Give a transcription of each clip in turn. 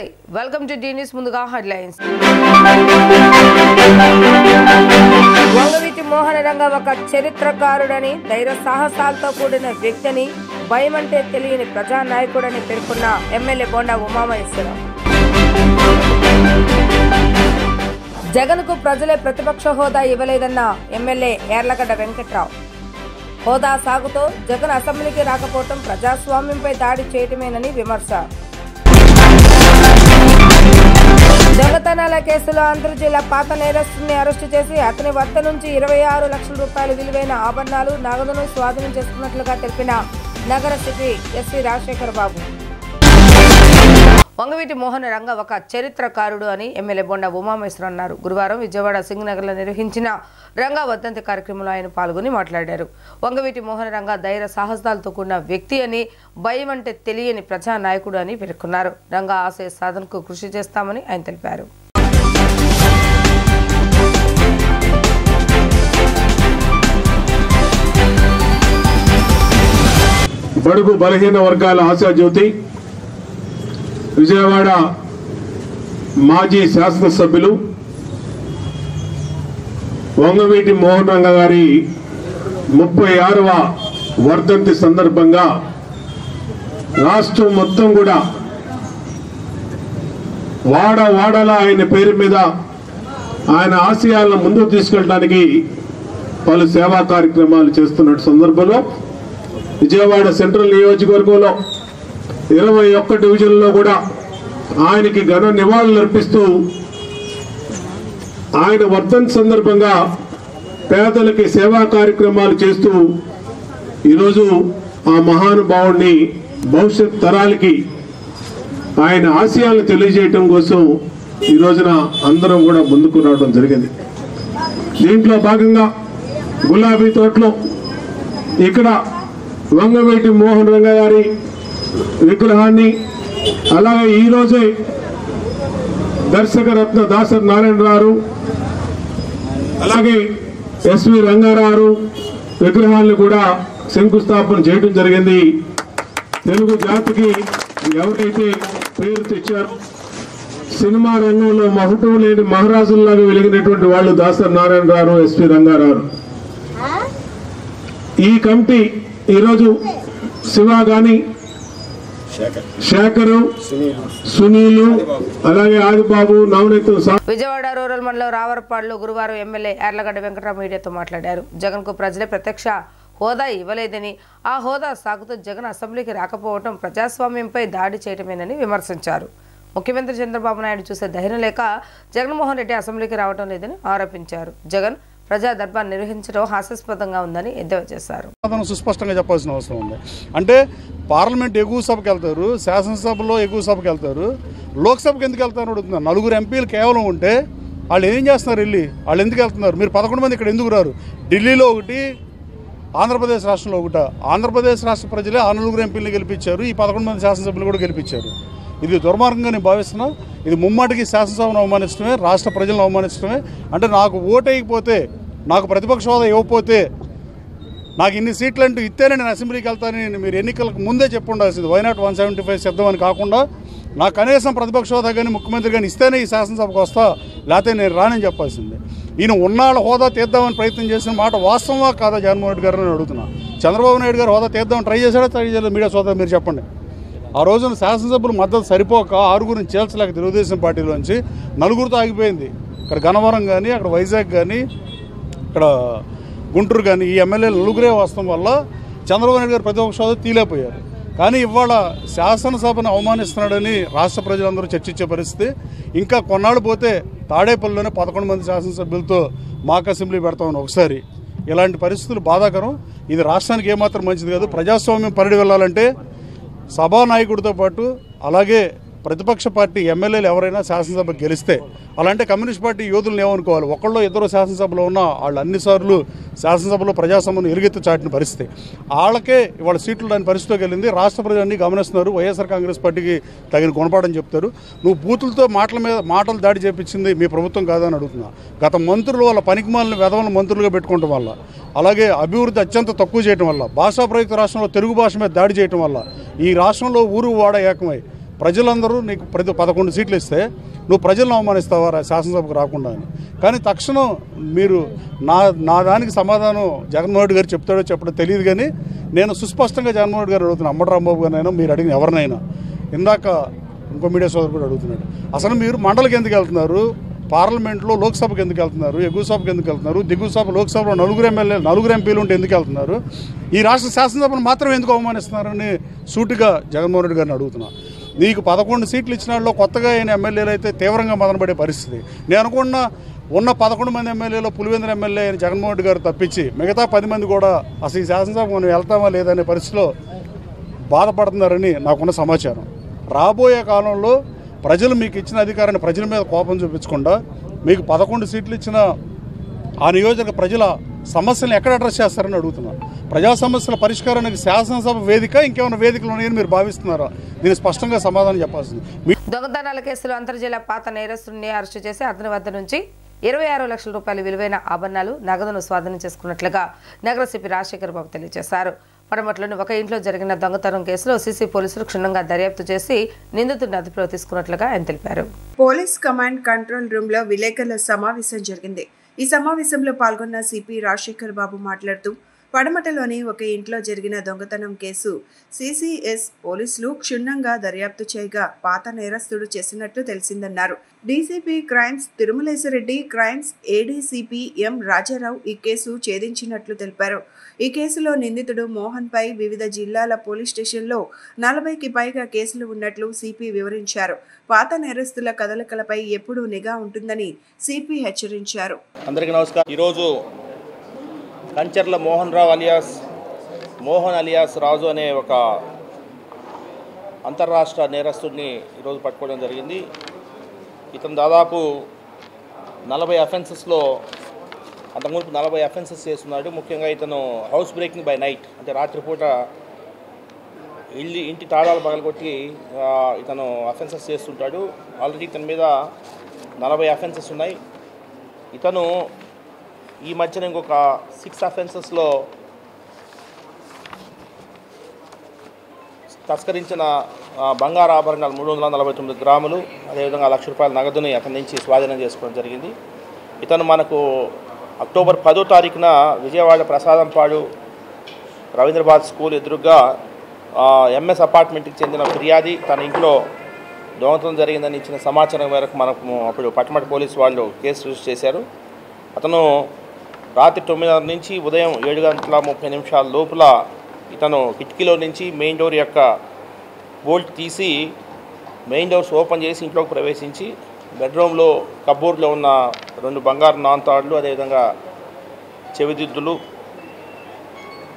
నమస్తే welcome to D news ముందుగా headlines Vangaveeti మోహన రంగ ఒక చరిత్రకారుడని ధైర్య సాహసాలతో కూడిన వ్యక్తిని భయమంటే తెలియని ప్రజానాయకుడని పేర్కొన్న ఎమ్మెల్యే బోండా ఉమామహేశ్వరరావు జగన్కు ప్రజలే ప్రతిపక్ష హోదా ఇవ్వలేదన్న ఎమ్మెల్యే యార్లగడ్డ వెంకట్రావు హోదా సాగుతో జగన్ అసెంబ్లీకి రాకపోవడం ప్రజాస్వామ్యంపై దాడి చేయటమేనని విమర్శ దొంగతనాల కేసులో ఆంధ్ర జిల్లా పాత నేరస్తుని అరెస్టు చేసి అతని వద్ద నుంచి 26 లక్షల రూపాయల విలువైన ఆభరణాలు నగదును స్వాధీనం చేసుకున్నట్లుగా తెలిపిన నగర సిపి ఎస్వి రాజశేఖర్ బాబు వంగవీటి మోహన రంగ ఒక చరిత్రకారుడు అని ఎమ్మెల్యే బొండా ఉమామహేశ్వరరావు అన్నారు. గురువారం విజయవాడ సింగనగర్లో నిర్వహించిన రంగా వర్ధంతి కార్యక్రమంలో ఆయన పాల్గొని మాట్లాడారు. వంగవీటి మోహన రంగ ధైర్య సాహసాలతో కూడిన వ్యక్తి అని భయం అంటే తెలియని ప్రజానాయకుడు అని పేర్కొన్నారు. రంగా ఆశయ సాధనకు కృషి చేస్తామని ఆయన తెలిపారు. బడుగు బలహీన వర్గాల ఆశాజ్యోతి విజయవాడ మాజీ శాసనసభ్యులు వంగవీటి మోహన్ రంగ గారి 36వ వర్ధంతి సందర్భంగా రాష్ట్రం మొత్తం కూడా వాడలా ఆయన పేరు మీద ఆయన ఆశయాలను ముందుకు తీసుకెళ్ళడానికి పలు సేవా కార్యక్రమాలు చేస్తున్న సందర్భంలో విజయవాడ సెంట్రల్ నియోజకవర్గంలో 21 డివిజన్లో కూడా ఆయనకి ఘన నివాళులు అర్పిస్తూ ఆయన వర్ధంతి సందర్భంగా పేదలకి సేవా కార్యక్రమాలు చేస్తూ ఈరోజు ఆ మహానుభావుడిని భవిష్యత్ తరాలకి ఆయన ఆశయాలను తెలియజేయటం కోసం ఈ రోజున అందరం కూడా ముందుకు రావడం జరిగింది. దీంట్లో భాగంగా గులాబీ తోటలో ఇక్కడ వంగవీటి మోహన్ రంగ గారి విగ్రహాన్ని అలాగే ఈ రోజే దర్శకరత్న దాసరి నారాయణరావు అలాగే ఎస్వి రంగారావు విగ్రహాలను కూడా శంకుస్థాపన చేయడం జరిగింది. తెలుగు జాతికి ఎవరైతే పేరు తెచ్చారో సినిమా రంగంలో మహటం లేని మహారాజుల్లాగా వెలిగినటువంటి వాళ్ళు దాసరి నారాయణరావు ఎస్వి రంగారావు. ఈ కమిటీ ఈరోజు శివ గాని శేఖరు సునీలు అలాగే ఆదిబాబు నవనీతం. విజయవాడ రూరల్ మండలం రావరపాడులో గురువారం ఎమ్మెల్యే యార్లగడ్డ వెంకట్రావు మీడియాతో మాట్లాడారు. జగన్ కు ప్రజలే ప్రత్యక్ష హోదా ఇవ్వలేదని ఆ హోదా సాగుతూ జగన్ అసెంబ్లీకి రాకపోవడం ప్రజాస్వామ్యంపై దాడి చేయటమేనని విమర్శించారు. ముఖ్యమంత్రి చంద్రబాబు నాయుడు చూసే ధైర్యం లేక జగన్మోహన్ రెడ్డి అసెంబ్లీకి రావడం లేదని ఆరోపించారు. జగన్ ప్రజా దర్బార్ నిర్వహించడం హాస్యాస్పదంగా ఉందని ఎద్దేవా చేశారు. సుస్పష్టంగా చెప్పాల్సిన అవసరం ఉంది. అంటే పార్లమెంట్ ఎగువ సభకి వెళ్తారు, శాసనసభలో ఎగువ సభకి వెళ్తారు, లోక్సభకి ఎందుకు వెళ్తారు అడుగుతున్నారు. 4 ఎంపీలు కేవలం ఉంటే వాళ్ళు ఏం చేస్తున్నారు, వెళ్ళి వాళ్ళు ఎందుకు వెళ్తున్నారు? మీరు 11 మంది ఇక్కడ ఎందుకు రారు? ఢిల్లీలో ఒకటి, ఆంధ్రప్రదేశ్ రాష్ట్రంలో ఒకటి. ఆంధ్రప్రదేశ్ రాష్ట్ర ప్రజలే ఆ 4 ఎంపీలను గెలిపించారు, ఈ 11 మంది శాసనసభ్యులు కూడా గెలిపించారు. ఇది దుర్మార్గంగా నేను భావిస్తున్నా. ఇది ముమ్మాటికి శాసనసభను అవమానించడమే, రాష్ట్ర ప్రజలను అవమానించడమే. అంటే నాకు ఓటు వేయకపోతే, నాకు ప్రతిపక్ష హోదా ఇవ్వకపోతే, నాకు ఇన్ని సీట్లు అంటూ ఇస్తేనే నేను అసెంబ్లీకి వెళ్తానని మీరు ఎన్నికలకు ముందే చెప్పుండాల్సింది. వైనాట్ 175 సిద్ధమని కాకుండా నాకు కనీసం ప్రతిపక్ష హోదా కానీ ముఖ్యమంత్రి కానీ ఇస్తేనే ఈ శాసనసభకు వస్తా, లేకపోతే నేను రానని చెప్పాల్సిందే. ఈయన ఉన్నాళ్ళ హోదా తీద్దామని ప్రయత్నం చేసిన మాట వాస్తవమా కాదా జగన్మోహన్ రెడ్డి గారు అని అడుగుతున్నా. చంద్రబాబు నాయుడు గారు హోదా తీద్దామని ట్రై చేశాడా, ట్రై చేయలేదు? మీడియా సోదా మీరు చెప్పండి. ఆ రోజున శాసనసభ్యులు మద్దతు సరిపోక 6గురిని చేల్చలేక తెలుగుదేశం పార్టీలోంచి 4గురితో ఆగిపోయింది. ఇక్కడ గన్నవరం కానీ, అక్కడ వైజాగ్ కానీ, ఇక్కడ గుంటూరు కానీ ఈ ఎమ్మెల్యేలు 4గురే వస్తాం వల్ల చంద్రబాబు నాయుడు గారు ప్రతిపక్ష హోదా తీలేకపోయారు. కానీ ఇవాళ శాసనసభను అవమానిస్తున్నాడని రాష్ట్ర ప్రజలందరూ చర్చించే పరిస్థితి. ఇంకా కొన్నాళ్ళు పోతే తాడేపల్లిలోనే 11 మంది శాసనసభ్యులతో మాక్ అసెంబ్లీ పెడతామని ఒకసారి. ఇలాంటి పరిస్థితులు బాధాకరం. ఇది రాష్ట్రానికి ఏమాత్రం మంచిది కాదు. ప్రజాస్వామ్యం పరిడి వెళ్ళాలంటే సభానాయకుడితో పాటు అలాగే ప్రతిపక్ష పార్టీ ఎమ్మెల్యేలు ఎవరైనా శాసనసభ గెలిస్తే, అలాంటి కమ్యూనిస్ట్ పార్టీ యోధులను ఏమనుకోవాలి? ఒకళ్ళు ఇద్దరు శాసనసభలో ఉన్న వాళ్ళు అన్నిసార్లు శాసనసభలో ప్రజాస్వామ్యం ఎలుగెత్తి చాటిన పరిస్థితి. వాళ్ళకే ఇవాళ సీట్లు దాని పరిస్థితిలోకి వెళ్ళింది. రాష్ట్ర ప్రజలన్నీ గమనిస్తున్నారు. వైఎస్ఆర్ కాంగ్రెస్ పార్టీకి తగిన గుణపాఠం చెప్తారు. నువ్వు బూతులతో మాటలు దాడి చేపించింది మీ ప్రభుత్వం కాదని అడుగుతున్నా. గత మంత్రులు వాళ్ళ పనికిమాలిన వెధవలను మంత్రులుగా పెట్టుకోవడం వల్ల, అలాగే అభివృద్ధి అత్యంత తక్కువ చేయడం వల్ల, భాషా ప్రయుక్త రాష్ట్రంలో తెలుగు భాష మీద దాడి చేయడం వల్ల ఈ రాష్ట్రంలో ఊరు వాడ ఏకమై ప్రజలందరూ నీకు 11 సీట్లు ఇస్తే నువ్వు ప్రజలను అవమానిస్తావా శాసనసభకు రాకుండా అని. కానీ తక్షణం మీరు నా దానికి సమాధానం జగన్మోహన్ రెడ్డి గారు చెప్తాడో చెప్పడో తెలియదు. కానీ నేను సుస్పష్టంగా జగన్మోహన్ రెడ్డి గారు అడుగుతున్నాను, అమ్మడు రాంబాబు గారినైనా మీరు అడిగిన ఎవరినైనా, ఇందాక ఇంకో మీడియా సోదరు కూడా అడుగుతున్నాడు, అసలు మీరు మండలికి ఎందుకు వెళ్తున్నారు, పార్లమెంట్లో లోక్సభకు ఎందుకు వెళ్తున్నారు, ఎగువ సభకు ఎందుకు వెళ్తున్నారు, దిగువ సభ లోక్సభలో 4 ఎంపీలు ఉంటే ఎందుకు వెళ్తున్నారు, ఈ రాష్ట్ర శాసనసభను మాత్రం ఎందుకు అవమానిస్తున్నారని సూటిగా జగన్మోహన్ రెడ్డి గారిని అడుగుతున్నాను. నీకు 11 సీట్లు ఇచ్చిన వాళ్ళు కొత్తగా అయిన ఎమ్మెల్యేలు అయితే తీవ్రంగా మదనపడే పరిస్థితి. నేను అనుకున్న ఉన్న 11 మంది ఎమ్మెల్యేలో పులివెందుల ఎమ్మెల్యే అయిన జగన్మోహన్ రెడ్డి గారు తప్పించి మిగతా 10 మంది కూడా అసలు ఈ శాసనసభ మనం వెళ్తామా లేదనే పరిస్థితిలో బాధపడుతున్నారని నాకున్న సమాచారం. రాబోయే కాలంలో ప్రజలు మీకు ఇచ్చిన అధికారాన్ని ప్రజల మీద కోపం చూపించకుండా మీకు 11 సీట్లు ఇచ్చిన ఆ నియోజక ప్రజల సమస్యలను ఎక్కడ అడ్రస్ చేస్తారని అడుగుతున్నారు. ప్రజా సమస్యల పరిష్కారానికి శాసనసభ వేదిక ఇంకేమైనా వేదికలు ఉన్నాయని మీరు భావిస్తున్నారా? దీన్ని స్పష్టంగా సమాధానం చెప్పాల్సింది. దొంగతనాల కేసులో అంతర్జిల్లా పాత నేరస్తుడిని అరెస్టు చేసి అతని వద్ద నుంచి 26 లక్షల రూపాయల విలువైన ఆభరణాలు, నగదును స్వాధీనం చేసుకున్నట్లుగా నగర సిపి రాజశేఖర్ బాబు తెలియజేశారు. పడమట్లోని ఒక ఇంట్లో జరిగిన దొంగతనం కేసులో సీసీ పోలీసులు క్షుణ్ణంగా దర్యాప్తు చేసి నిందితుడిని అదుపులో తీసుకున్నట్లుగా ఆయన తెలిపారు. పోలీస్ కమాండ్ కంట్రోల్ రూమ్ లో విలేకరుల సమావేశం జరిగింది. ఈ సమావేశంలో పాల్గొన్న సిపి రాజశేఖర్ బాబు మాట్లాడుతూ, పడమటలోని ఒక ఇంట్లో జరిగిన దొంగతనం కేసు సిసిఎస్ పోలీసులు క్షుణ్ణంగా దర్యాప్తు చేయగా పాత నేరస్తుడు చేసినట్లు తెలిసిందన్నారు. DCP crimes Tirumaleswara Reddy, crimes ADCP M Rajarao ఈ కేసు ఛేదించినట్లు తెలిపారు. ఈ కేసులో నిందితుడు మోహన్ పై వివిధ జిల్లాల పోలీస్ స్టేషన్లో 40కి పైగా కేసులు ఉన్నట్లు సిపి వివరించారు. పాత నేరస్తుల కదలికలపై ఎప్పుడూ నిఘా ఉంటుందని సిపి హెచ్చరించారు. అందరికీ నమస్కారం. ఈరోజు కంచర్ల మోహన్ అలియాస్ రాజు అనే ఒక అంతర్రాష్ట్ర నేరస్తుడిని ఈరోజు పట్టుకోవడం జరిగింది. ఇతను దాదాపు 40 అఫెన్సెస్లో అంతకుముందు 40 అఫెన్సెస్ చేస్తున్నాడు. ముఖ్యంగా ఇతను హౌస్ బ్రేకింగ్ బై నైట్, అంటే రాత్రిపూట ఇంటి తాళాలు పగలగొట్టి ఇతను అఫెన్సెస్ చేస్తుంటాడు. ఆల్రెడీ ఇతని మీద 40 అఫెన్సెస్ ఉన్నాయి. ఇతను ఈ మధ్యన ఇంకొక 6 అఫెన్సెస్లో తస్కరించిన బంగారు ఆభరణాలు 349 గ్రాములు, అదేవిధంగా 1 లక్ష రూపాయల నగదుని అతని నుంచి స్వాధీనం చేసుకోవడం జరిగింది. ఇతను మనకు అక్టోబర్ 10వ తారీఖున విజయవాడ ప్రసాదంపాడు రవీంద్రబాద్ స్కూల్ ఎదురుగా ఎంఎస్ అపార్ట్మెంట్కి చెందిన ఫిర్యాది తన ఇంట్లో దొంగతనం జరిగిందని ఇచ్చిన సమాచారం మేరకు మనకు అప్పుడు పట్టమటి పోలీసు వాళ్ళు కేసు రిజిస్టర్ చేశారు. అతను రాత్రి 9:30 నుంచి ఉదయం 7:30 లోపల ఇతను కిటికీలో నుంచి మెయిన్ డోర్ యొక్క బోల్ట్ తీసి మెయిన్ డోర్స్ ఓపెన్ చేసి ఇంట్లోకి ప్రవేశించి బెడ్రూమ్లో కబోర్డ్లో ఉన్న 2 బంగారు నాంతాడులు, అదేవిధంగా చెవిదిద్దులు,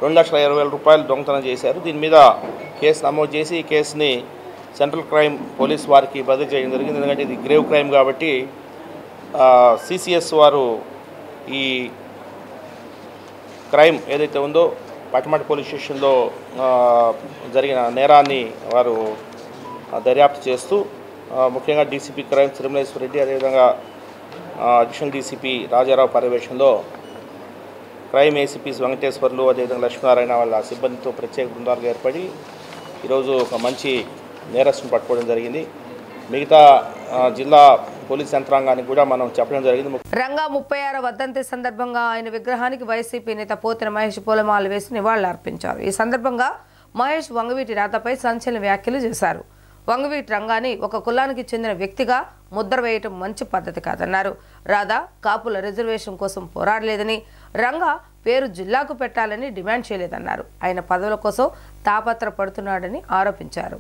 2,20,000 రూపాయలు దొంగతనం చేశారు. దీని మీద కేసు నమోదు చేసి ఈ కేసుని సెంట్రల్ క్రైమ్ పోలీస్ వారికి బదిలీ చేయడం జరిగింది. ఎందుకంటే ఇది గ్రేవ్ క్రైమ్ కాబట్టి సిసిఎస్ వారు ఈ క్రైమ్ ఏదైతే ఉందో పట్టమటి పోలీస్ స్టేషన్లో జరిగిన నేరాన్ని వారు దర్యాప్తు చేస్తూ ముఖ్యంగా డీసీపీ క్రైమ్ తిరుమలేశ్వరరెడ్డి, అదేవిధంగా అడిషనల్ డీసీపీ రాజారావు పర్యవేక్షణలో క్రైమ్ ఏసీపీస్ వెంకటేశ్వర్లు, అదేవిధంగా లక్ష్మీనారాయణ వాళ్ళ సిబ్బందితో ప్రత్యేక బృందాలుగా ఏర్పడి ఈరోజు ఒక మంచి నేరస్తుని పట్టుకోవడం జరిగింది. మిగతా జిల్లా పోలీస్ యంత్రాంగానికి కూడా మనం చెప్పడం జరిగింది. రంగా 36వ వర్ధంతి సందర్భంగా ఆయన విగ్రహానికి వైసీపీ నేత పోతిన మహేష్ పూలమాలలు వేసి నివాళులర్పించారు. ఈ సందర్భంగా మహేష్ వంగవీటి రాతపై సంచలన వ్యాఖ్యలు చేశారు. వంగవీటి రంగాన్ని ఒక కులానికి చెందిన వ్యక్తిగా ముద్ర వేయటం మంచి పద్ధతి కాదన్నారు. రాధా కాపుల రిజర్వేషన్ కోసం పోరాడలేదని, రంగా పేరు జిల్లాకు పెట్టాలని డిమాండ్ చేయలేదన్నారు. ఆయన పదవుల కోసం తాపత్రపడుతున్నాడని ఆరోపించారు.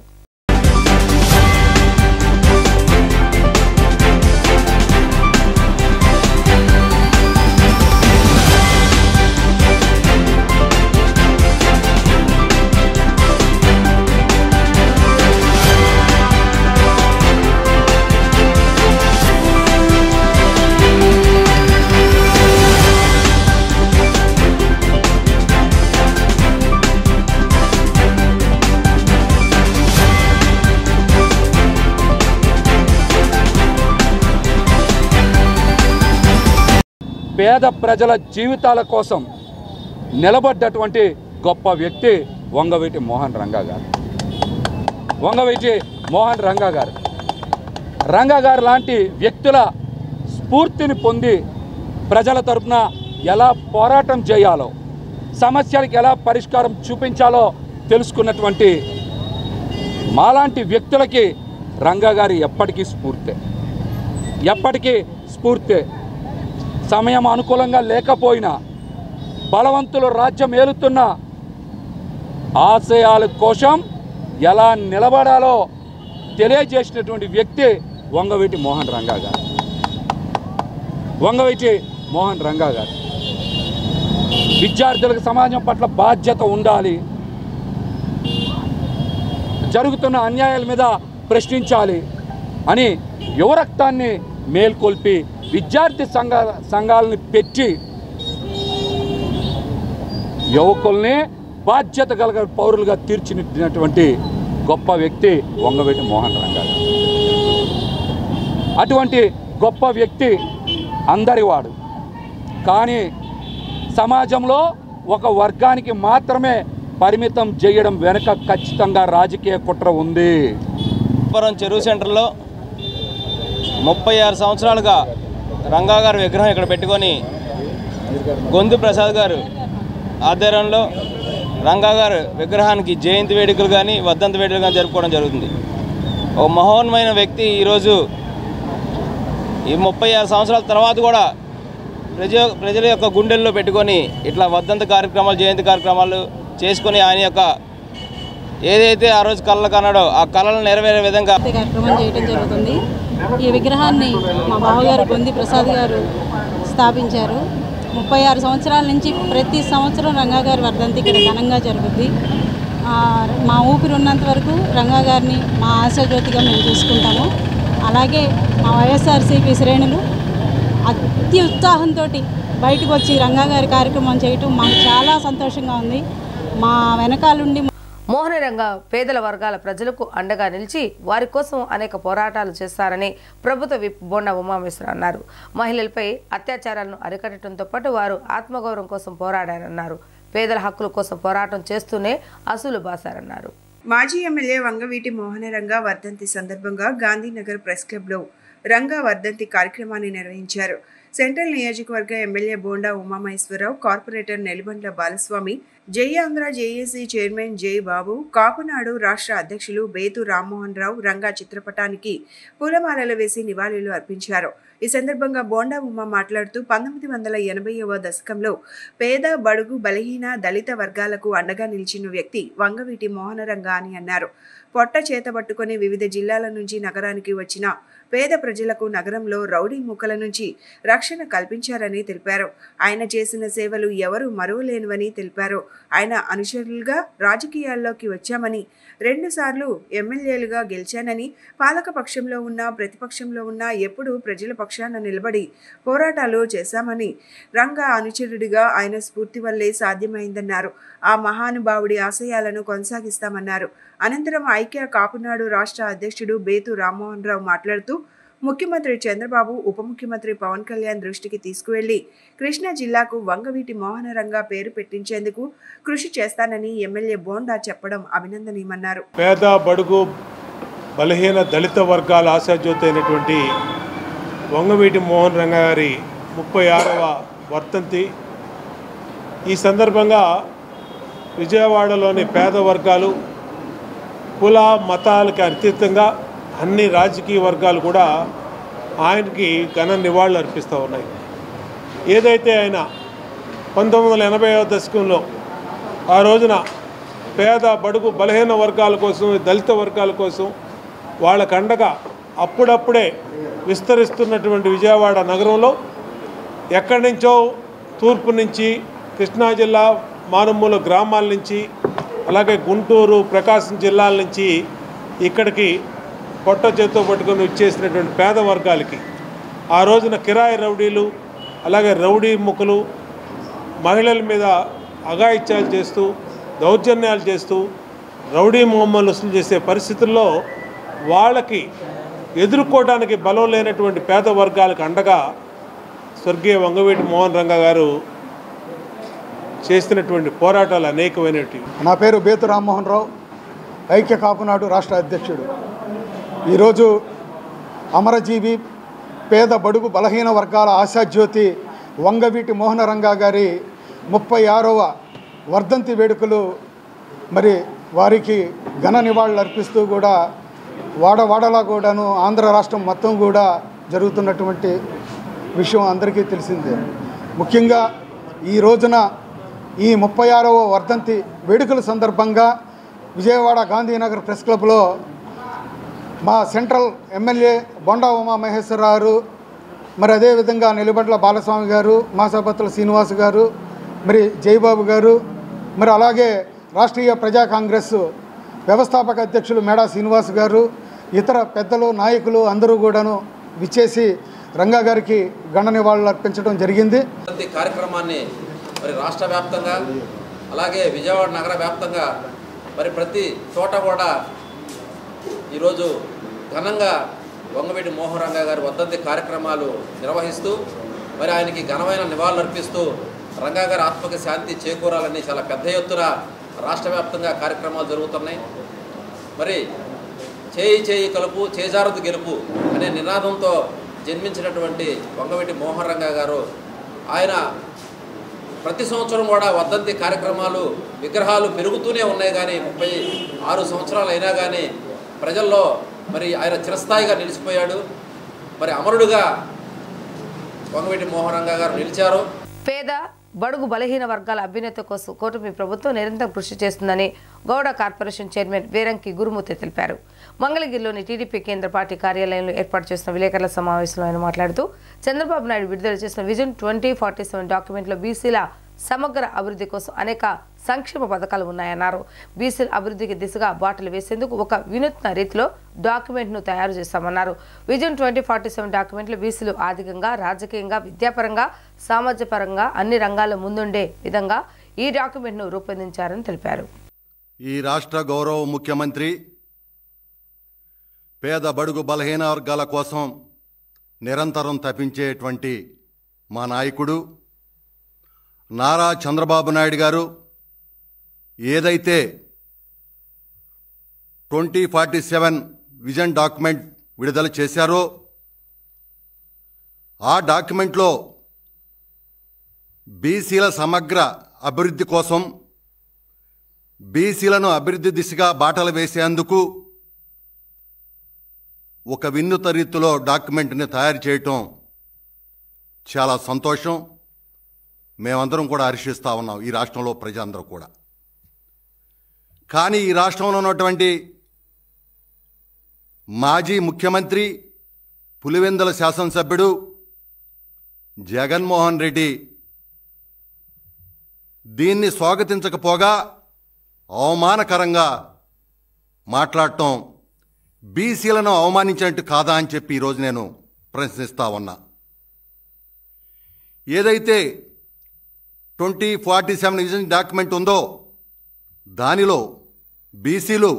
పేద ప్రజల జీవితాల కోసం నిలబడ్డటువంటి గొప్ప వ్యక్తి వంగవీటి మోహన్ రంగా గారు. వంగవీటి మోహన్ రంగా గారు. రంగా గారు లాంటి వ్యక్తుల స్ఫూర్తిని పొంది ప్రజల తరపున ఎలా పోరాటం చేయాలో, సమస్యలకు ఎలా పరిష్కారం చూపించాలో తెలుసుకున్నటువంటి మాలాంటి వ్యక్తులకి రంగా గారు ఎప్పటికీ స్ఫూర్తే. సమయం అనుకూలంగా లేకపోయినా బలవంతులు రాజ్యం ఏలుతున్న ఆశయాల కోసం ఎలా నిలబడాలో తెలియజేసినటువంటి వ్యక్తి వంగవీటి మోహన్ రంగా గారు. విద్యార్థులకు సమాజం పట్ల బాధ్యత ఉండాలి, జరుగుతున్న అన్యాయాల మీద ప్రశ్నించాలి అని యువరక్తాన్ని మేల్కొల్పి విద్యార్థి సంఘాలని పెట్టి యువకుల్ని బాధ్యత కలిగిన పౌరులుగా తీర్చిదిద్దినటువంటి గొప్ప వ్యక్తి వంగవీటి మోహన్ రంగా గారు. అటువంటి గొప్ప వ్యక్తి అందరివాడు, కానీ సమాజంలో ఒక వర్గానికి మాత్రమే పరిమితం చేయడం వెనుక ఖచ్చితంగా రాజకీయ కుట్ర ఉంది. చెరువు సెంటర్లో 36 సంవత్సరాలుగా రంగా గారి విగ్రహం ఇక్కడ పెట్టుకొని గొంతు ప్రసాద్ గారు ఆధ్వర్యంలో రంగా గారు విగ్రహానికి జయంతి వేడుకలు కానీ వర్ధంతి వేడుకలు కానీ జరుపుకోవడం జరుగుతుంది. ఒక మహోన్నతమైన వ్యక్తి ఈరోజు ఈ 36 సంవత్సరాల తర్వాత కూడా ప్రజల యొక్క గుండెల్లో పెట్టుకొని ఇట్లా వర్ధంతి కార్యక్రమాలు, జయంతి కార్యక్రమాలు చేసుకొని ఆయన యొక్క ఏదైతే ఆ రోజు కళలు కన్నాడో ఆ కళలు నెరవేరే విధంగా కార్యక్రమం చేయడం జరుగుతుంది. ఈ విగ్రహాన్ని మా బావగారు గొంది ప్రసాద్ గారు స్థాపించారు. 36 సంవత్సరాల నుంచి ప్రతి సంవత్సరం రంగా గారి వర్ధంతి ఇక్కడ ఘనంగా జరుగుద్ది. మా ఊపిరి ఉన్నంత వరకు రంగా గారిని మా ఆశాజ్యోతిగా మేము చూసుకుంటాము. అలాగే మా వైఎస్ఆర్సీపీ శ్రేణులు అతి ఉత్సాహంతో బయటకు వచ్చి రంగా గారి కార్యక్రమం చేయటం మాకు చాలా సంతోషంగా ఉంది. మా వెనకాలండి మోహన రంగా పేదల వర్గాల ప్రజలకు అండగా నిలిచి వారి కోసం అనేక పోరాటాలు చేస్తారని ప్రభుత్వ విప్ బోండా ఉమామేశ్వర అన్నారు. మహిళలపై అత్యాచారాలను అరికట్టడంతో పాటు వారు ఆత్మగౌరవం కోసం పోరాడారన్నారు. పేదల హక్కుల కోసం పోరాటం చేస్తూనే అసూలు బాసారన్నారు. మాజీ ఎమ్మెల్యే వంగవీటి మోహన రంగా వర్ధంతి సందర్భంగా గాంధీనగర్ ప్రెస్ క్లబ్లో రంగా వర్ధంతి కార్యక్రమాన్ని నిర్వహించారు. సెంట్రల్ నియోజకవర్గ ఎమ్మెల్యే బోండా ఉమామహేశ్వరరావు, కార్పొరేటర్ నెల్లిబండ్ల బాలస్వామి, జై ఆంధ్ర జేఏసీ చైర్మన్ జై బాబు, కాపునాడు రాష్ట్ర అధ్యక్షులు బేతు రామ్మోహన్ రావు రంగా చిత్రపటానికి పూలమాలలు వేసి నివాళులు అర్పించారు. ఈ సందర్భంగా బోండా ఉమా మాట్లాడుతూ 1980వ దశకంలో పేద, బడుగు, బలహీన, దళిత వర్గాలకు అండగా నిలిచిన వ్యక్తి వంగవీటి మోహన రంగా అని అన్నారు. పొట్ట చేతబట్టుకుని వివిధ జిల్లాల నుంచి నగరానికి వచ్చిన పేద ప్రజలకు నగరంలో రౌడీ మూకల నుంచి రక్షణ కల్పించారని తెలిపారు. ఆయన చేసిన సేవలు ఎవరు మరువలేనివని తెలిపారు. ఆయన అనుచరులుగా రాజకీయాల్లోకి వచ్చామని, 2 సార్లు ఎమ్మెల్యేలుగా గెలిచానని, పాలక పక్షంలో ఉన్నా ప్రతిపక్షంలో ఉన్నా ఎప్పుడూ ప్రజల పక్షాన నిలబడి పోరాటాలు చేశామని, రంగా అనుచరుడిగా ఆయన స్ఫూర్తి వల్లే సాధ్యమైందన్నారు. ఆ మహానుభావుడి ఆశయాలను కొనసాగిస్తామన్నారు. అనంతరం ఐక్య కాపునాడు రాష్ట్ర అధ్యక్షుడు బేతు రామ్మోహన్ రావు మాట్లాడుతూ ముఖ్యమంత్రి చంద్రబాబు, ఉప ముఖ్యమంత్రి పవన్ కళ్యాణ్ దృష్టికి తీసుకువెళ్లి కృష్ణా జిల్లాకు వంగవీటి మోహన రంగా పేరు పెట్టించేందుకు కృషి చేస్తానని ఎమ్మెల్యే బోండా చెప్పడం అభినందనీయమన్నారు. పేద, బడుగు, బలహీన, దళిత వర్గాల ఆశాజ్యోతి అయినటువంటి వంగవీటి మోహన్ రంగా గారి 36వ వర్ధంతి. ఈ సందర్భంగా విజయవాడలోని పేద వర్గాలు, కుల మతాలకి అతీతంగా అన్ని రాజకీయ వర్గాలు కూడా ఆయనకి ఘన నివాళులు అర్పిస్తూ ఉన్నాయి. ఏదైతే ఆయన 1980వ దశకంలో ఆ రోజున పేద, బడుగు, బలహీన వర్గాల కోసం, దళిత వర్గాల కోసం వాళ్ళకు అండగా అప్పుడప్పుడే విస్తరిస్తున్నటువంటి విజయవాడ నగరంలో ఎక్కడి నుంచో తూర్పు నుంచి, కృష్ణా జిల్లా మారుమూల గ్రామాల నుంచి, అలాగే గుంటూరు, ప్రకాశం జిల్లాల నుంచి ఇక్కడికి పొట్ట చేత్తో పట్టుకొని వచ్చేసినటువంటి పేద వర్గాలకి ఆ రోజున కిరాయి రౌడీలు, అలాగే రౌడీ ముఖలు మహిళల మీద అఘాయిత్యాలు చేస్తూ, దౌర్జన్యాలు చేస్తూ, రౌడీ మొహమ్మలు వసూలు చేసే పరిస్థితుల్లో వాళ్ళకి ఎదుర్కోవడానికి బలం లేనటువంటి పేద వర్గాలకు అండగా స్వర్గీయ వంగవీటి మోహన్ రంగా గారు చేసినటువంటి పోరాటాలు అనేకమైనవి. నా పేరు బేతు రామ్మోహన్ రావు. ఐక్య కాపునాడు రాష్ట్ర అధ్యక్షుడు. ఈరోజు అమరజీవి, పేద బడుగు బలహీన వర్గాల ఆశాజ్యోతి వంగవీటి మోహన రంగా గారి 36వ వర్ధంతి వేడుకలు మరి వారికి ఘన నివాళులు అర్పిస్తూ కూడా వాడవాడలా కూడాను ఆంధ్ర రాష్ట్రం మొత్తం కూడా జరుగుతున్నటువంటి విషయం అందరికీ తెలిసిందే. ముఖ్యంగా ఈ రోజున ఈ 36వ వర్ధంతి వేడుకల సందర్భంగా విజయవాడ గాంధీనగర్ ప్రెస్ క్లబ్లో మా సెంట్రల్ ఎమ్మెల్యే బొండా ఉమామహేశ్వరరావు, మరి అదేవిధంగా నిలబడ్ల బాలస్వామి గారు, మాసాపత్తుల శ్రీనివాస్ గారు, మరి జయబాబు గారు, మరి అలాగే రాష్ట్రీయ ప్రజా కాంగ్రెస్ వ్యవస్థాపక అధ్యక్షులు మేడా శ్రీనివాస్ గారు, ఇతర పెద్దలు నాయకులు అందరూ కూడాను విచ్చేసి రంగా గారికి ఘన నివాళులు అర్పించడం జరిగింది. కార్యక్రమాన్ని మరి రాష్ట్ర వ్యాప్తంగా అలాగే విజయవాడ నగర వ్యాప్తంగా మరి ప్రతి చోట కూడా ఈరోజు ఘనంగా వంగవీటి మోహన రంగా గారి వర్ధంతి కార్యక్రమాలు నిర్వహిస్తూ మరి ఆయనకి ఘనమైన నివాళులు అర్పిస్తూ రంగా గారి ఆత్మకి శాంతి చేకూరాలని చాలా పెద్ద ఎత్తున రాష్ట్ర వ్యాప్తంగా కార్యక్రమాలు జరుగుతున్నాయి. మరి చేయి చేయి కలుపు చేజారదు గెలుపు అనే నినాదంతో జన్మించినటువంటి వంగవీటి మోహన రంగా గారు ఆయన ప్రతి సంవత్సరం కూడా వర్ధంతి కార్యక్రమాలు విగ్రహాలు పెరుగుతూనే ఉన్నాయి. కానీ 36 సంవత్సరాలు అయినా కానీ ప్రజల్లో మరి ఆయన చిరస్థాయిగా నిలిచిపోయాడు. మరి అమరుడుగా వంగవీటి మోహన రంగా గారు నిలిచారు. పేద బడుగు బలహీన వర్గాల అభ్యున్నతి కోసం కూటమి ప్రభుత్వం నిరంతరం కృషి చేస్తుందని గౌడ కార్పొరేషన్ చైర్మన్ వీరంకి గురుమూర్తి తెలిపారు. మంగళగిరిలోని టీడీపీ కేంద్ర పార్టీ కార్యాలయంలో ఏర్పాటు చేసిన విలేకరుల సమావేశంలో ఆయన మాట్లాడుతూ చంద్రబాబు నాయుడు విడుదల చేసిన విజన్ 2047 డాక్యుమెంట్లో బీసీల సమగ్ర అభివృద్ధి కోసం అనేక సంక్షేమ పథకాలు ఉన్నాయన్నారు. బీసీల అభివృద్ధికి దిశగా బాటలు వేసేందుకు ఒక వినూత్న రీతిలో డాక్యుమెంట్ను తయారు చేశామన్నారు. విజన్ 2047 డాక్యుమెంట్లో బీసీలు ఆర్థికంగా, రాజకీయంగా, విద్యాపరంగా, సామాజికపరంగా అన్ని రంగాల్లో ముందుండే విధంగా ఈ డాక్యుమెంట్ను రూపొందించారని తెలిపారు. ఈ రాష్ట్ర గౌరవ ముఖ్యమంత్రి పేద బడుగు బలహీన వర్గాల కోసం నిరంతరం తపించేటువంటి మా నాయకుడు నారా చంద్రబాబు నాయుడు గారు ఏదైతే 2047 విజన్ డాక్యుమెంట్ విడుదల చేశారో ఆ డాక్యుమెంట్లో బీసీల సమగ్ర అభివృద్ధి కోసం, బీసీలను అభివృద్ధి దిశగా బాటలు వేసేందుకు ఒక వినూత్న రీతిలో డాక్యుమెంట్ని తయారు చేయటం చాలా సంతోషం. మేమందరం కూడా హర్షిస్తూ ఉన్నాం, ఈ రాష్ట్రంలో ప్రజలందరూ కూడా. కానీ ఈ రాష్ట్రంలో ఉన్నటువంటి మాజీ ముఖ్యమంత్రి, పులివెందుల శాసనసభ్యుడు జగన్మోహన్ రెడ్డి దీన్ని స్వాగతించకపోగా అవమానకరంగా మాట్లాడటం బీసీలను అవమానించినట్టు కాదా అని చెప్పి ఈరోజు నేను ప్రశ్నిస్తా ఉన్నా. ఏదైతే 2047 విజన్ డాక్యుమెంట్ ఉందో దానిలో బీసీలు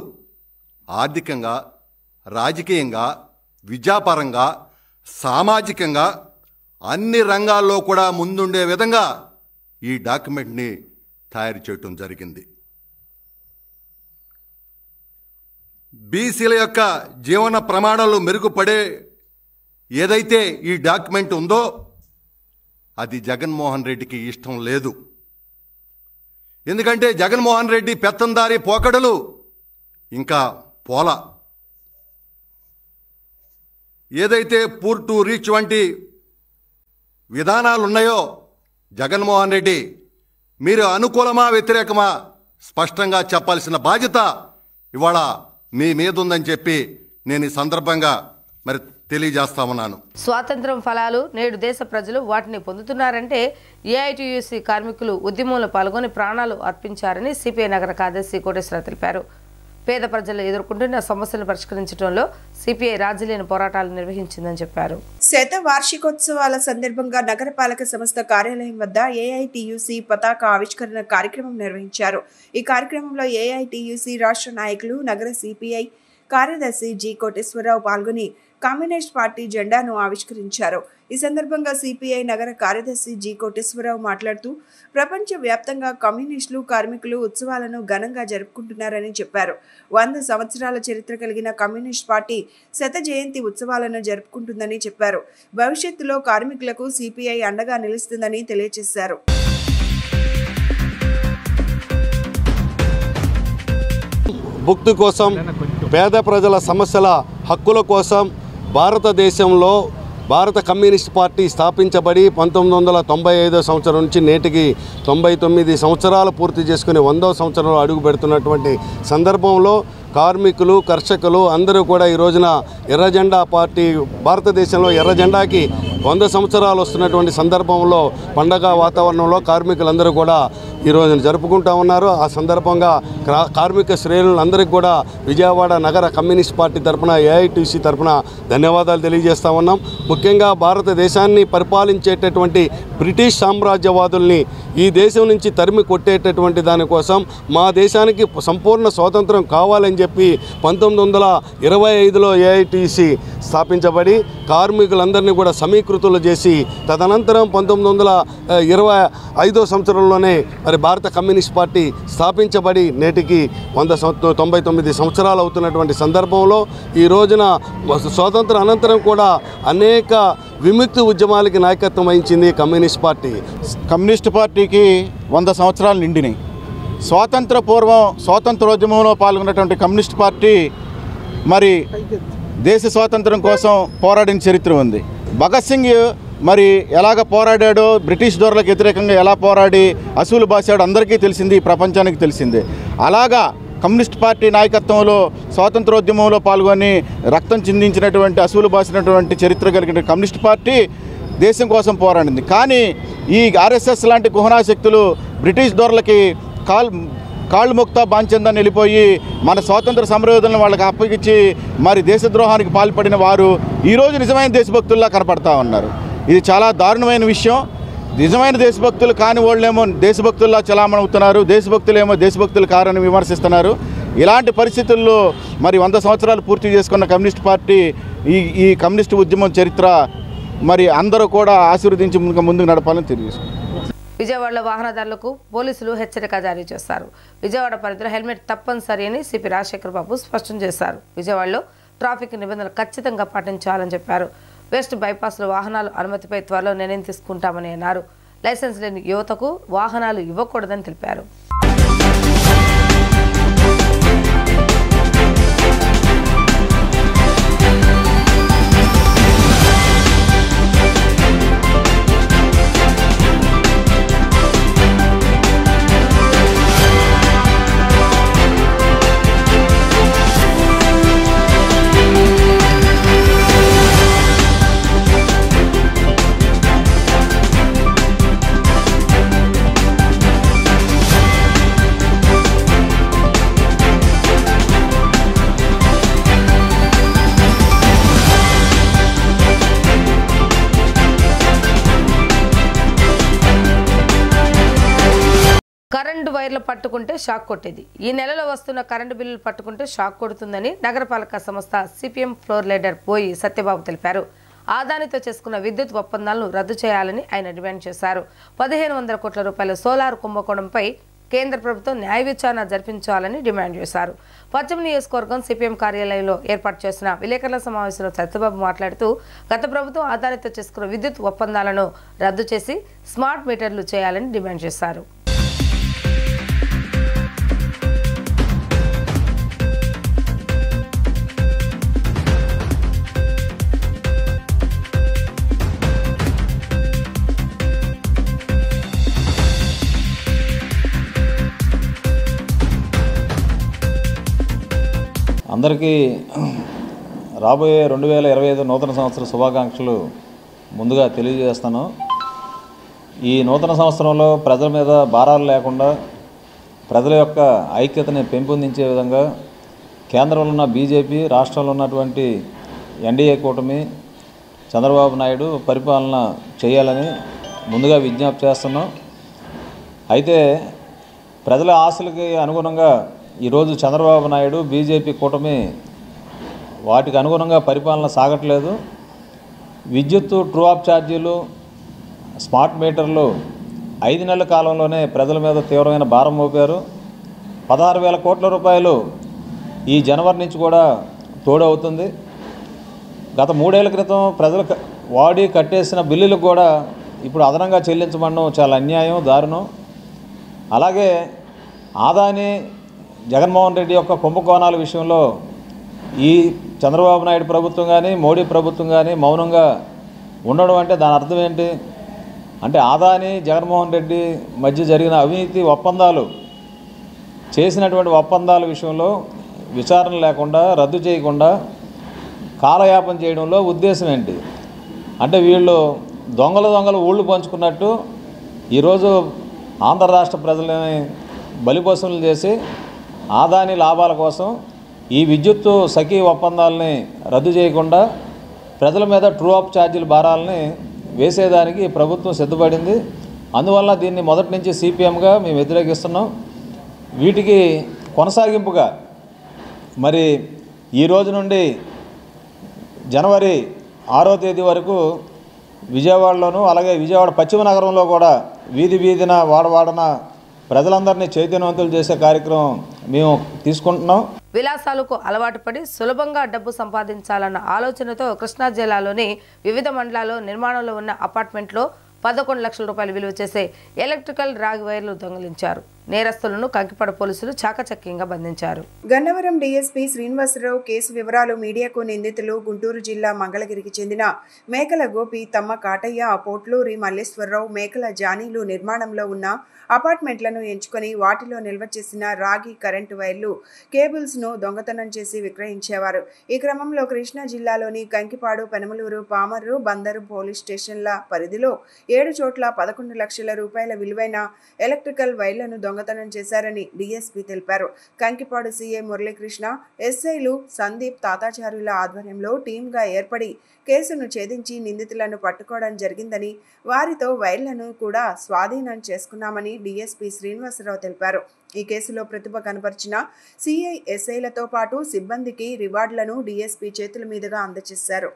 ఆర్థికంగా, రాజకీయంగా, విద్యాపరంగా, సామాజికంగా అన్ని రంగాల్లో కూడా ముందుండే విధంగా ఈ డాక్యుమెంట్ని తయారు చేయటం జరిగింది. బీసీల యొక్క జీవన ప్రమాణాలు మెరుగుపడే ఏదైతే ఈ డాక్యుమెంట్ ఉందో అది జగన్మోహన్ రెడ్డికి ఇష్టం లేదు. ఎందుకంటే జగన్మోహన్ రెడ్డి పెత్తందారి పోకడలు ఇంకా పోలా. ఏదైతే పూర్ టు రీచ్ వంటి విధానాలు ఉన్నాయో జగన్మోహన్ రెడ్డి మీరు అనుకూలమా వ్యతిరేకమా స్పష్టంగా చెప్పాల్సిన బాధ్యత ఇవాళ మీ మీద ఉందని చెప్పి నేను ఈ సందర్భంగా మరి తెలియజేస్తా ఉన్నాను. స్వాతంత్రం ఫలాలు నేడు దేశ ప్రజలు వాటిని పొందుతున్నారంటే ఏఐటీయూసీ కార్మికులు ఉద్యమంలో పాల్గొని ప్రాణాలు అర్పించారని సిపిఐ నగర కార్యదర్శి కోటేశ్వరరావు తెలిపారు. పేద ప్రజలు ఎదుర్కొంటున్న సమస్యలను పరిష్కరించడంలో సిపిఐ రాజీలేని పోరాటాలు నిర్వహించిందని చెప్పారు. శత వార్షికోత్సవాల సందర్భంగా నగరపాలక సంస్థ కార్యాలయం వద్ద ఏఐటీయూసీ పతాక ఆవిష్కరణ కార్యక్రమం నిర్వహించారు. ఈ కార్యక్రమంలో ఏఐటీయూసీ రాష్ట్ర నాయకులు, నగర సిపిఐ కార్యదర్శి జి కోటేశ్వరరావు పాల్గొని కమ్యూనిస్ట్ పార్టీ జెండాను ఆవిష్కరించారు. ఈ సందర్భంగా సిపిఐ నగర కార్యదర్శి జి కోటేశ్వరరావు మాట్లాడుతూ ప్రపంచ వ్యాప్తంగా కమ్యూనిస్టులు కార్మికులు ఉత్సవాలను ఘనంగా జరుపుకుంటున్నారని చెప్పారు. 100 సంవత్సరాల చరిత్ర కలిగిన కమ్యూనిస్ట్ పార్టీ 100వ జయంతి ఉత్సవాలను జరుపుకుంటుందని చెప్పారు. భవిష్యత్తులో కార్మికులకు సిపిఐ అండగా నిలుస్తుందని తెలియజేశారు. భుక్తి కోసం, పేద ప్రజల సమస్యల హక్కుల కోసం భారతదేశంలో భారత కమ్యూనిస్ట్ పార్టీ స్థాపించబడి 1995 సంవత్సరం నుంచి నేటికి 99 సంవత్సరాలు పూర్తి చేసుకుని 100వ సంవత్సరంలో అడుగు పెడుతున్నటువంటి సందర్భంలో కార్మికులు, కర్షకులు అందరూ కూడా ఈ రోజున ఎర్రజెండా పార్టీ, భారతదేశంలో ఎర్రజెండాకి 100 సంవత్సరాలు వస్తున్నటువంటి సందర్భంలో పండగ వాతావరణంలో కార్మికులందరూ కూడా ఈ రోజున జరుపుకుంటూ ఉన్నారు. ఆ సందర్భంగా కార్మిక శ్రేణులందరికీ కూడా విజయవాడ నగర కమ్యూనిస్ట్ పార్టీ తరఫున, ఏఐటీసీ తరఫున ధన్యవాదాలు తెలియజేస్తూ ఉన్నాం. ముఖ్యంగా భారతదేశాన్ని పరిపాలించేటటువంటి బ్రిటిష్ సామ్రాజ్యవాదుల్ని ఈ దేశం నుంచి తరిమి కొట్టేటటువంటి దానికోసం మా దేశానికి సంపూర్ణ స్వాతంత్రం కావాలని చెప్పి 1925లో ఏఐటీసీ స్థాపించబడి కార్మికులందరినీ కూడా సమీకృతులు చేసి తదనంతరం 1925 సంవత్సరంలోనే మరి భారత కమ్యూనిస్ట్ పార్టీ స్థాపించబడి నేటికి 199 సంవత్సరాలు అవుతున్నటువంటి సందర్భంలో ఈ రోజున స్వాతంత్ర అనంతరం కూడా అనేక విముక్తి ఉద్యమాలకి నాయకత్వం వహించింది కమ్యూనిస్ట్ పార్టీ. కమ్యూనిస్ట్ పార్టీకి 100 సంవత్సరాలు నిండినాయి. స్వాతంత్ర పూర్వం స్వాతంత్రోద్యమంలో పాల్గొన్నటువంటి కమ్యూనిస్ట్ పార్టీ మరి దేశ స్వాతంత్రం కోసం పోరాడిన చరిత్ర ఉంది. భగత్ సింగ్ మరి ఎలాగ పోరాడాడో, బ్రిటిష్ దొరలకు వ్యతిరేకంగా ఎలా పోరాడి అసూలు బాసాడో అందరికీ తెలిసింది, ప్రపంచానికి తెలిసిందే. అలాగా కమ్యూనిస్ట్ పార్టీ నాయకత్వంలో స్వాతంత్రోద్యమంలో పాల్గొని రక్తం చిందించినటువంటి, అసూలు బాసినటువంటి చరిత్ర కలిగిన కమ్యూనిస్ట్ పార్టీ దేశం కోసం పోరాడింది. కానీ ఈ ఆర్ఎస్ఎస్ లాంటి కుహనాశక్తులు బ్రిటిష్ దొరలకి కాళ్ళు ముక్తా బాంచందని వెళ్ళిపోయి మన స్వాతంత్ర సమరయోధులను వాళ్ళకి అప్పగించి మరి దేశద్రోహానికి పాల్పడిన వారు ఈరోజు నిజమైన దేశభక్తుల్లా కనపడతా ఉన్నారు. ఇది చాలా దారుణమైన విషయం. నిజమైన దేశభక్తులు కాని వాళ్ళేమో దేశభక్తుల్లా చలామణవుతున్నారు, దేశభక్తులేమో దేశభక్తులు కారని విమర్శిస్తున్నారు. ఇలాంటి పరిస్థితుల్లో మరి 100 సంవత్సరాలు పూర్తి చేసుకున్న కమ్యూనిస్ట్ పార్టీ ఈ కమ్యూనిస్ట్ ఉద్యమం చరిత్ర మరి అందరూ కూడా ఆశీర్వదించి ముందుకు నడపాలని తెలియజేస్తున్నారు. విజయవాడలో వాహనదారులకు పోలీసులు హెచ్చరిక జారీ చేశారు. విజయవాడ పరిధిలో హెల్మెట్ తప్పనిసరి అని సిపి రాజశేఖర్ బాబు స్పష్టం చేశారు. విజయవాడలో ట్రాఫిక్ నిబంధనలు ఖచ్చితంగా పాటించాలని చెప్పారు. వెస్ట్ బైపాస్లో వాహనాలు అనుమతిపై త్వరలో నిర్ణయం తీసుకుంటామని అన్నారు. లైసెన్స్ లేని యువతకు వాహనాలు ఇవ్వకూడదని తెలిపారు. కరెంటు వైర్లు పట్టుకుంటే షాక్ కొట్టేది. ఈ నెలలో వస్తున్న కరెంటు బిల్లులు పట్టుకుంటే షాక్ కొడుతుందని నగరపాలక సంస్థ సిపిఎం ఫ్లోర్ లీడర్ పోయి సత్యబాబు తెలిపారు. ఆదానితో చేసుకున్న విద్యుత్ ఒప్పందాలను రద్దు చేయాలని ఆయన డిమాండ్ చేశారు. 1500 కోట్ల రూపాయల సోలార్ కుంభకోణంపై కేంద్ర ప్రభుత్వం న్యాయ విచారణ జరిపించాలని డిమాండ్ చేశారు. పశ్చిమ నియోజకవర్గం సిపిఎం కార్యాలయంలో ఏర్పాటు చేసిన విలేకరుల సమావేశంలో సత్యబాబు మాట్లాడుతూ గత ప్రభుత్వం ఆదానితో చేసుకున్న విద్యుత్ ఒప్పందాలను రద్దు చేసి స్మార్ట్ మీటర్లు చేయాలని డిమాండ్ చేశారు. అందరికీ రాబోయే 2025 నూతన సంవత్సర శుభాకాంక్షలు ముందుగా తెలియజేస్తాను. ఈ నూతన సంవత్సరంలో ప్రజల మీద భారాలు లేకుండా ప్రజల యొక్క ఐక్యతని పెంపొందించే విధంగా కేంద్రంలో ఉన్న బీజేపీ, రాష్ట్రంలో ఉన్నటువంటి ఎన్డీఏ కూటమి, చంద్రబాబు నాయుడు పరిపాలన చేయాలని ముందుగా విజ్ఞప్తి చేస్తున్నాం. అయితే ప్రజల ఆశలకి అనుగుణంగా ఈరోజు చంద్రబాబు నాయుడు, బీజేపీ కూటమి వాటికి అనుగుణంగా పరిపాలన సాగట్లేదు. విద్యుత్తు ట్రూ ఆఫ్ ఛార్జీలు, స్మార్ట్ మీటర్లు 5 నెలల కాలంలోనే ప్రజల మీద తీవ్రమైన భారం మోపారు. 16,000 కోట్ల రూపాయలు ఈ జనవరి నుంచి కూడా తోడవుతుంది. గత 3 ఏళ్ల క్రితం ప్రజలు వాడి కట్టేసిన బిల్లులకు కూడా ఇప్పుడు అదనంగా చెల్లించమనడం చాలా అన్యాయం, దారుణం. అలాగే ఆదాని జగన్మోహన్ రెడ్డి యొక్క కుంభకోణాల విషయంలో ఈ చంద్రబాబు నాయుడు ప్రభుత్వం కానీ మోడీ ప్రభుత్వం కానీ మౌనంగా ఉండడం అంటే దాని అర్థం ఏంటి అంటే ఆదాని జగన్మోహన్ రెడ్డి మధ్య జరిగిన అవినీతి ఒప్పందాలు చేసినటువంటి ఒప్పందాల విషయంలో విచారణ లేకుండా రద్దు చేయకుండా కాలయాపన చేయడంలో ఉద్దేశం ఏంటి అంటే వీళ్ళు దొంగలు ఊళ్ళు పంచుకున్నట్టు ఈరోజు ఆంధ్ర రాష్ట్ర ప్రజలని బలిపశువులు చేసి ఆదాని లాభాల కోసం ఈ విద్యుత్తు సఖీ ఒప్పందాలని రద్దు చేయకుండా ప్రజల మీద ట్రూ ఆఫ్ ఛార్జీల భారాలని వేసేదానికి ప్రభుత్వం సిద్ధపడింది. అందువల్ల దీన్ని మొదటి నుంచి సిపిఎంగా మేము వ్యతిరేకిస్తున్నాం. వీటికి కొనసాగింపుగా మరి ఈ రోజు నుండి జనవరి 6వ తేదీ వరకు విజయవాడలోను అలాగే విజయవాడ పశ్చిమ నగరంలో కూడా వీధిన వాడవాడన ప్రజలందరినీ చైతన్యవంతులు చేసే కార్యక్రమం మేము తీసుకుంటున్నాం. విలాసాలకు అలవాటు పడి సులభంగా డబ్బు సంపాదించాలన్న ఆలోచనతో కృష్ణా జిల్లాలోని వివిధ మండలాల్లో నిర్మాణంలో ఉన్న అపార్ట్మెంట్లో 11 లక్షల రూపాయలు విలువ చేసే ఎలక్ట్రికల్ రాగి వైర్లు దొంగిలించారు. నేరస్తులను కంకిపాడు పోలీసులు చాకచక్యంగా బంధించారు. గన్నవరం డీఎస్పీ శ్రీనివాసరావు కేసు వివరాలు మీడియాకు నిందితులు గుంటూరు జిల్లా మంగళగిరికి చెందిన మేకల గోపి, తమ్మ కాటయ్య, పోట్లూరి మల్లేశ్వరరావు, మేకల జానీలు నిర్మాణంలో ఉన్న అపార్ట్మెంట్లను ఎంచుకొని వాటిలో నిల్వ చేసిన రాగి కరెంటు వైర్లు, కేబుల్స్ను దొంగతనం చేసి విక్రయించేవారు. ఈ క్రమంలో కృష్ణా జిల్లాలోని కంకిపాడు, పెనమలూరు, పామర్రు, బందరు పోలీస్ స్టేషన్ల పరిధిలో 7 చోట్ల 11 లక్షల రూపాయల విలువైన ఎలక్ట్రికల్ వైర్లను దొంగతనం చేశారని డీఎస్పీ తెలిపారు. కంకిపాడు సీఐ మురళీకృష్ణ, ఎస్ఐలు సందీప్, తాతాచారుల ఆధ్వర్యంలో టీంగా ఏర్పడి కేసును ఛేదించి నిందితులను పట్టుకోవడం జరిగిందని, వారితో వైర్లను కూడా స్వాధీనం చేసుకున్నామని డీఎస్పీ శ్రీనివాసరావు తెలిపారు. ఈ కేసులో ప్రతిభ కనపరిచిన సీఐ, ఎస్ఐలతో పాటు సిబ్బందికి రివార్డులను డీఎస్పీ చేతుల మీదుగా అందజేశారు.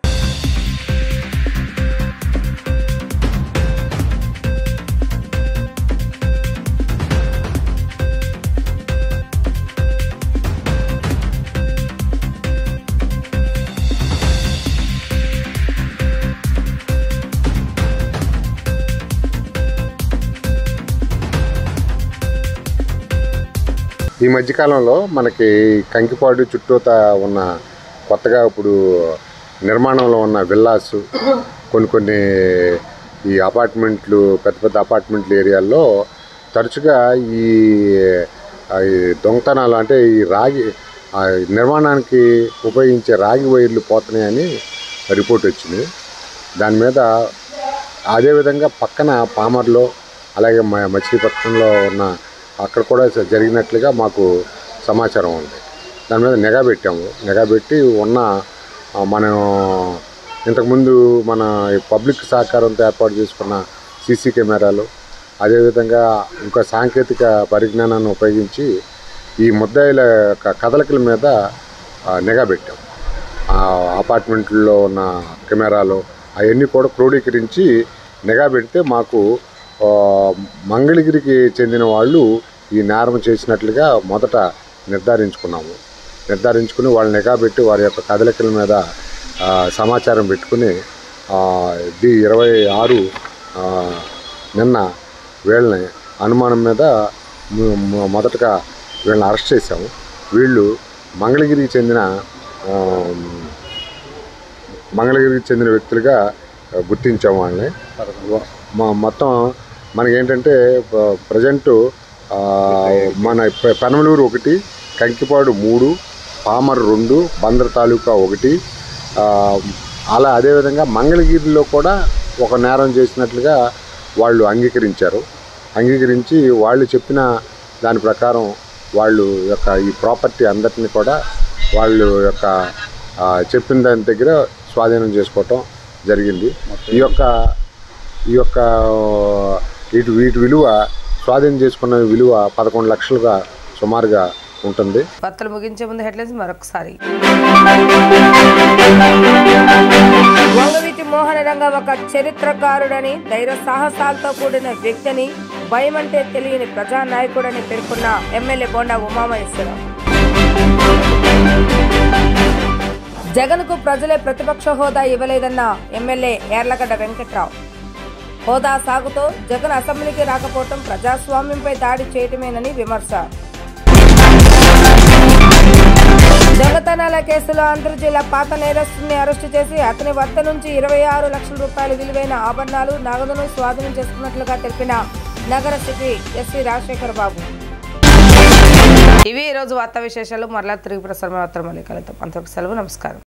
ఈ మధ్యకాలంలో మనకి కంకిపాడు చుట్టూత ఉన్న కొత్తగా ఇప్పుడు నిర్మాణంలో ఉన్న విల్లాస్, కొన్ని ఈ అపార్ట్మెంట్లు, పెద్ద అపార్ట్మెంట్ల ఏరియాల్లో తరచుగా ఈ దొంగతనాలు అంటే ఈ రాగి నిర్మాణానికి ఉపయోగించే రాగి వైర్లు పోతున్నాయని రిపోర్ట్ వచ్చింది. దాని మీద అదేవిధంగా పక్కన పామర్లో అలాగే మచిలీపట్నంలో ఉన్న అక్కడ కూడా జరిగినట్లుగా మాకు సమాచారం ఉంది. దాని మీద నిఘా పెట్టాము. నిఘా పెట్టి ఉన్న మనం ఇంతకుముందు మన పబ్లిక్ సహకారంతో ఏర్పాటు చేసుకున్న సీసీ కెమెరాలు, అదేవిధంగా ఇంకా సాంకేతిక పరిజ్ఞానాన్ని ఉపయోగించి ఈ ముద్దాయిల కదలికల మీద నిఘా పెట్టాం. అపార్ట్మెంట్లో ఉన్న కెమెరాలు అవన్నీ కూడా క్రోడీకరించి నిఘా పెడితే మాకు మంగళగిరికి చెందిన వాళ్ళు ఈ నేరం చేసినట్లుగా మొదట నిర్ధారించుకుని వాళ్ళ నిఘా పెట్టి వారి యొక్క కదలికల మీద సమాచారం పెట్టుకుని 26 నిన్న వీళ్ళని అనుమానం మీద మొదటగా వీళ్ళని అరెస్ట్ చేశాము. వీళ్ళు మంగళగిరికి చెందిన వ్యక్తులుగా గుర్తించాము వాళ్ళని. మొత్తం మనకేంటంటే ప్రజెంటు మన పెనమలూరు 1, కంకిపాడు 3, పామర్ 2, బందర్ తాలూకా 1, అలా అదేవిధంగా మంగళగిరిలో కూడా ఒక నేరం చేసినట్లుగా వాళ్ళు అంగీకరించి వాళ్ళు చెప్పిన దాని ప్రకారం వాళ్ళు యొక్క ఈ ప్రాపర్టీ అందరినీ కూడా వాళ్ళు యొక్క చెప్పిన దాని దగ్గర స్వాధీనం చేసుకోవటం జరిగింది. ఈ యొక్క వీటి విలువ స్వాధీనం చేసుకున్న విలువ 11 లక్షలుగా సుమారుగా ఉంటుంది. వార్తలు ముగించే ముందు హెడ్లైన్స్ మరొకసారి. వంగవీటి మోహన రంగ ఒక చరిత్రకారుడని, ధైర్య సాహసాలతో కూడిన వ్యక్తిని, భయమంటే తెలియని ప్రజానాయకుడని పేర్కొన్న ఎమ్మెల్యే బోండా ఉమామహేశ్వరరావు. జగన్ కు ప్రజలే ప్రతిపక్ష హోదా ఇవ్వలేదన్న ఎమ్మెల్యే యార్లగడ్డ వెంకట్రావు. హోదా సాగుతో జగన్ అసెంబ్లీకి రాకపోవడం ప్రజాస్వామ్యంపై దాడి చేయటమేనని విమర్శ. దొంగతనాల కేసులో అంతర్జిల్లా పాత నేరస్తుని అరెస్టు చేసి అతని వద్ద నుంచి 26 లక్షల రూపాయల విలువైన ఆభరణాలు, నగదును స్వాధీనం చేసుకున్నట్లుగా తెలిపిన నగర సిపి ఎస్వి రాజశేఖర్ బాబు. ఇవి ఈరోజు వార్తా విశేషాలు. మరలా తిరిగి ప్రసారం మళ్ళీ కలుద్దాం. అంతవరకు సెలవు. నమస్కారం.